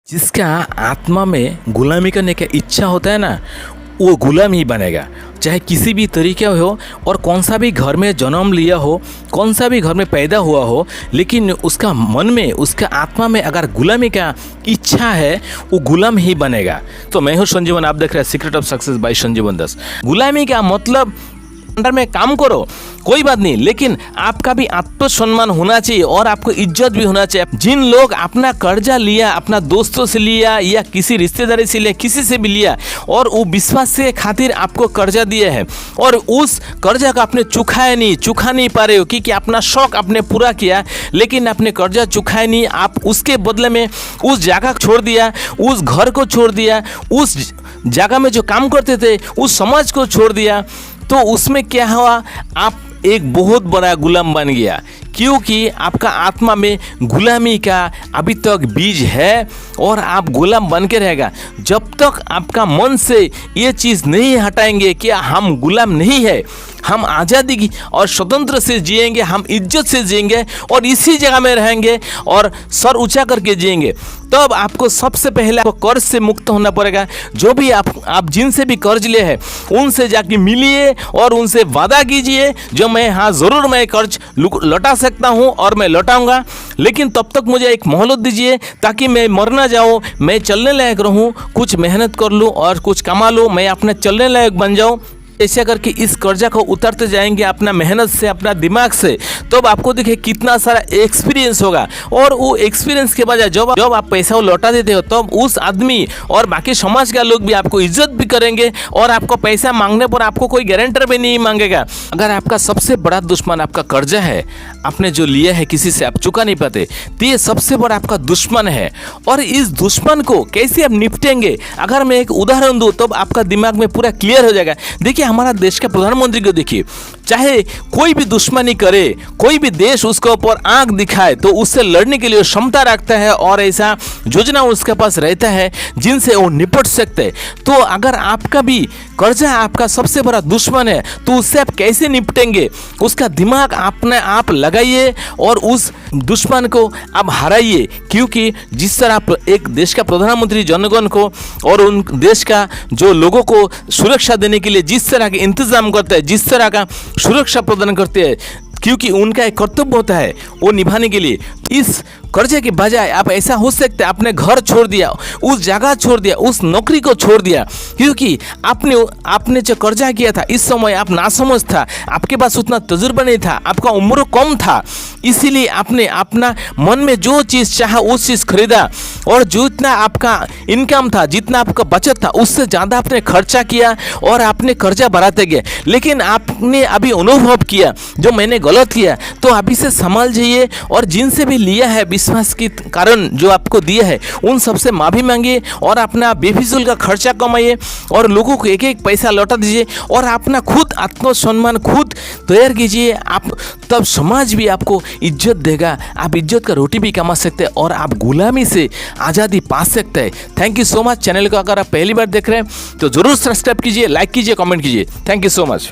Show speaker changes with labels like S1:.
S1: जिसका आत्मा में गुलामी करने का इच्छा होता है ना, वो गुलाम ही बनेगा। चाहे किसी भी तरीके हो और कौन सा भी घर में जन्म लिया हो, कौन सा भी घर में पैदा हुआ हो, लेकिन उसका मन में, उसका आत्मा में अगर गुलामी का इच्छा है, वो गुलाम ही बनेगा। तो मैं हूँ संजीवन, आप देख रहे हैं सीक्रेट ऑफ सक्सेस बाय संजीवन दास। गुलामी का मतलब अंडर में काम करो, कोई बात नहीं, लेकिन आपका भी आत्मसम्मान होना चाहिए और आपको इज्जत भी होना चाहिए। जिन लोग अपना कर्जा लिया, अपना दोस्तों से लिया या किसी रिश्तेदारी से लिया, किसी से भी लिया और वो विश्वास से खातिर आपको कर्जा दिया है और उस कर्जा का आपने चुका नहीं पा रहे हो क्योंकि अपना शौक आपने पूरा किया, लेकिन आपने कर्जा चुकाया नहीं। आप उसके बदले में उस जगह छोड़ दिया, उस घर को छोड़ दिया, उस जगह में जो काम करते थे उस समाज को छोड़ दिया, तो उसमें क्या हुआ, आप एक बहुत बड़ा गुलाम बन गया, क्योंकि आपका आत्मा में गुलामी का अभी तक बीज है और आप गुलाम बन के रहेगा। जब तक आपका मन से ये चीज़ नहीं हटाएंगे कि हम गुलाम नहीं है, हम आज़ादी की और स्वतंत्र से जिएंगे, हम इज्जत से जिएंगे और इसी जगह में रहेंगे और सर ऊंचा करके जिएंगे, तब आपको सबसे पहले आपको कर्ज से मुक्त होना पड़ेगा। जो भी आप जिनसे भी कर्ज लिए हैं उनसे जाके मिलिए और उनसे वादा कीजिए, जो मैं हाँ ज़रूर मैं कर्ज लौटा सकता हूँ और मैं लौटाऊंगा, लेकिन तब तक मुझे एक मोहलत दीजिए ताकि मैं मर ना जाऊँ, मैं चलने लायक रहूँ, कुछ मेहनत कर लूँ और कुछ कमा लूँ, मैं अपने चलने लायक बन जाऊँ। ऐसा करके इस कर्जा को उतरते जाएंगे अपना मेहनत से, अपना दिमाग से, तब आपको देखिए कितना सारा एक्सपीरियंस होगा। और वो एक्सपीरियंस के बजाय जब आप पैसा लौटा देते हो, तब उस आदमी और बाकी समाज का लोग भी आपको इज्जत भी करेंगे और आपको पैसा मांगने पर आपको कोई गारंटर भी नहीं मांगेगा। अगर आपका सबसे बड़ा दुश्मन आपका कर्जा है, आपने जो लिया है किसी से, आप चुका नहीं पाते, तो ये सबसे बड़ा आपका दुश्मन है। और इस दुश्मन को कैसे आप निपटेंगे, अगर मैं एक उदाहरण दूँ तब आपका दिमाग में पूरा क्लियर हो जाएगा। देखिए हमारा देश के प्रधानमंत्री को देखिए, चाहे कोई भी दुश्मनी करे, कोई भी देश उसके ऊपर आंख दिखाए, तो उससे लड़ने के लिए क्षमता रखता है और ऐसा योजना उसके पास रहता है जिनसे वो निपट सकते हैं। तो अगर आपका भी कर्जा आपका सबसे बड़ा दुश्मन है, तो उससे आप कैसे निपटेंगे, उसका दिमाग अपने आप लगाइए और उस दुश्मन को आप हराइए। क्योंकि जिस तरह आप एक देश का प्रधानमंत्री जनगण को और उन देश का जो लोगों को सुरक्षा देने के लिए जिस तरह के इंतजाम करते हैं, जिस तरह का सुरक्षा प्रदान करते हैं, क्योंकि उनका एक कर्तव्य होता है वो निभाने के लिए, इस कर्जे के बजाय आप ऐसा हो सकता है आपने घर छोड़ दिया, उस जगह छोड़ दिया, उस नौकरी को छोड़ दिया, क्योंकि आपने जो कर्जा किया था, इस समय आप नासमझ था, आपके पास उतना तजुर्बा नहीं था, आपका उम्र कम था, इसीलिए आपने अपना मन में जो चीज़ चाहा उस चीज़ खरीदा और जितना आपका इनकम था, जितना आपका बचत था, उससे ज़्यादा आपने खर्चा किया और आपने कर्जा बढ़ाते गए। लेकिन आपने अभी अनुभव किया जो मैंने गलत किया, तो अभी से संभल जाइए और जिनसे भी लिया है विश्वास के कारण जो आपको दिया है, उन सबसे माफ़ी मांगिए और अपना बेफिजूल का खर्चा कमाइए और लोगों को एक एक पैसा लौटा दीजिए और अपना खुद आत्मसम्मान खुद तैयार कीजिए। आप तब समाज भी आपको इज्जत देगा, आप इज्जत का रोटी भी कमा सकते हैं और आप गुलामी से आज़ादी पा सकते हैं। Thank you so much. Channel को अगर आप पहली बार देख रहे हैं तो ज़रूर सब्सक्राइब कीजिए, लाइक कीजिए, कमेंट कीजिए। Thank you so much.